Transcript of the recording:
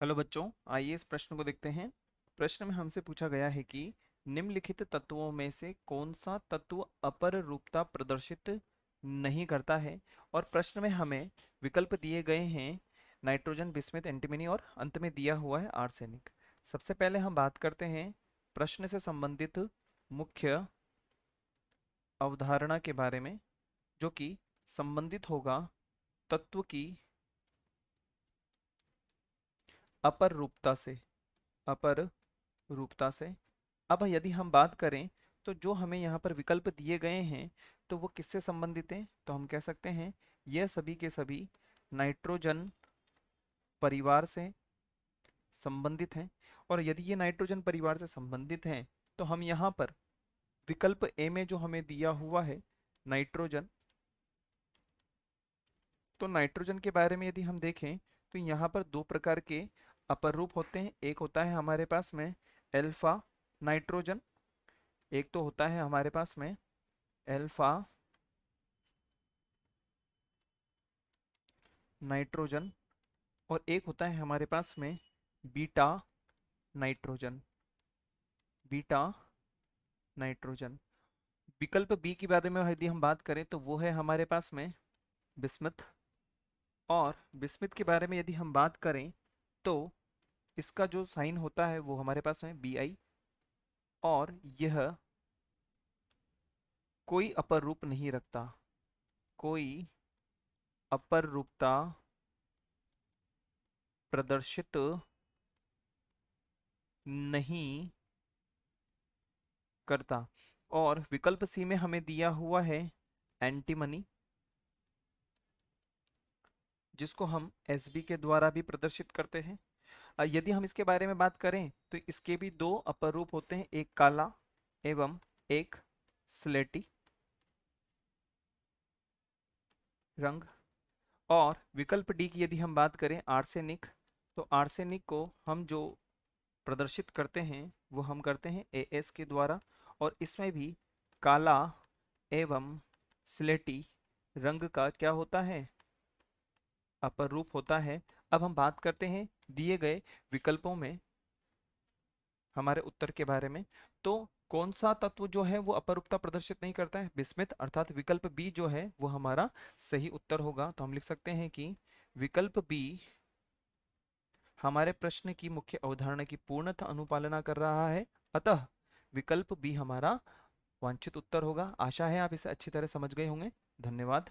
Hello बच्चों, आइए इस प्रश्न को देखते हैं। प्रश्न में हमसे पूछा गया है कि निम्नलिखित तत्वों में से कौन सा तत्व अपर रूपता प्रदर्शित नहीं करता है। और प्रश्न में हमें विकल्प दिए गए हैं नाइट्रोजन, बिस्मिथ, एंटीमनी और अंत में दिया हुआ है आर्सेनिक। सबसे पहले हम बात करते हैं प्रश्न से संबंधित मुख्य अवधारणा के बारे में, जो कि संबंधित होगा तत्व की अपर रूपता से। अपर रूपता से। अब यदि हम बात करें तो जो हमें यहाँ पर विकल्प दिए गए हैं तो वो किससे संबंधित हैं, तो हम कह सकते हैं यह सभी के सभी नाइट्रोजन परिवार से संबंधित हैं। और यदि ये नाइट्रोजन परिवार से संबंधित हैं तो हम यहाँ पर विकल्प ए में जो हमें दिया हुआ है नाइट्रोजन, तो नाइट्रोजन के बारे में यदि हम देखें तो यहाँ पर दो प्रकार के अपर रूप होते हैं। एक होता है हमारे पास में एल्फा नाइट्रोजन, एक तो होता है हमारे पास में एल्फा नाइट्रोजन, और एक होता है हमारे पास में बीटा नाइट्रोजन। Beta nitrogen. विकल्प बी के बारे में यदि हम बात करें तो वो है हमारे पास में बिस्मथ। और बिस्मथ के बारे में यदि हम बात करें तो इसका जो साइन होता है वो हमारे पास में बी आई, और यह कोई अपर रूप नहीं रखता। कोई अपर रूपता प्रदर्शित नहीं करता। और विकल्प सी में हमें दिया हुआ है एंटीमनी, जिसको हम एसबी के द्वारा भी प्रदर्शित करते हैं। यदि हम इसके बारे में बात करें तो इसके भी दो अपर रूप होते हैं, एक काला एवं एक स्लेटी रंग। और विकल्प डी की यदि हम बात करें आर्सेनिक, तो आर्सेनिक को हम जो प्रदर्शित करते हैं वो हम करते हैं एएस के द्वारा। और इसमें भी काला एवं स्लेटी रंग का क्या होता है, अपर रूप होता है। अब हम बात करते हैं दिए गए विकल्पों में हमारे उत्तर के बारे में। तो कौन सा तत्व जो है वो अपरूपता प्रदर्शित नहीं करता है, बिस्मिथ, अर्थात विकल्प बी जो है वो हमारा सही उत्तर होगा। तो हम लिख सकते हैं कि विकल्प बी हमारे प्रश्न की मुख्य अवधारणा की पूर्णतः अनुपालना कर रहा है, अतः विकल्प बी हमारा वांछित उत्तर होगा। आशा है आप इसे अच्छी तरह समझ गए होंगे। धन्यवाद।